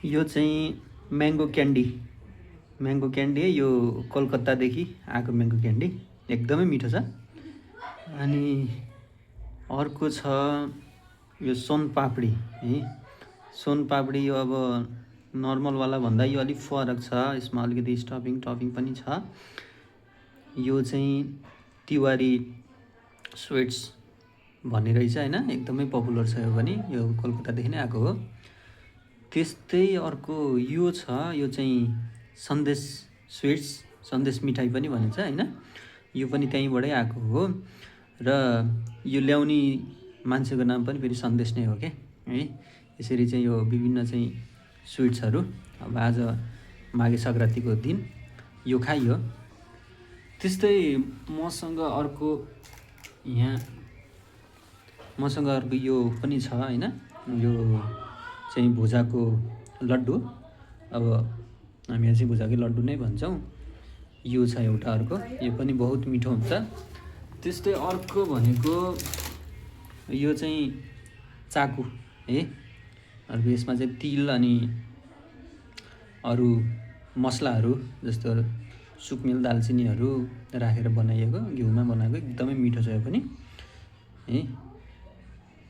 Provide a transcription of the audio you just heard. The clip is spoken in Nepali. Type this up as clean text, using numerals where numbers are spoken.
यो चाहिँ म्याङ्गो क्यान्डी है। यो कलकत्तादेखि आएको म्याङ्गो क्यान्डी एकदमै मिठो छ। अनि अर्को छ यो सोनपापडी है। सोनपापडी यो अब नर्मलवाला भन्दा यो अलिक फरक छ, यसमा अलिकति टपिङ पनि छ। यो चाहिँ तिवारी स्विट्स भन्ने रहेछ होइन, एकदमै पपुलर छ यो पनि, यो कलकत्तादेखि नै आएको हो। त्यस्तै अर्को यो छ, यो चाहिँ सन्देश स्विट्स, सन्देश मिठाई पनि भनिन्छ होइन, यो पनि त्यहीँबाटै आएको हो। र यो ल्याउने मान्छेको नाम पनि फेरि सन्देश नै हो क्या है। यसरी चाहिँ यो विभिन्न चाहिँ स्विट्सहरू अब आज माघे सङ्क्रान्तिको दिन यो खाइयो। त्यस्तै मसँग अर्को यो पनि छ होइन, यो चाहिँ भुजाको लड्डु, अब हामी चाहिँ भुजाकै लड्डु नै भन्छौँ। यो छ एउटा अर्को, यो पनि बहुत मिठो हुन्छ। त्यस्तै अर्को भनेको यो चाहिँ चाकु है। अर्को यसमा चाहिँ तिल अनि अरू मसलाहरू जस्तो सुकमेल दालचिनीहरू राखेर बनाइएको, घिउमा बनाएको, एकदमै मिठो छ यो पनि है।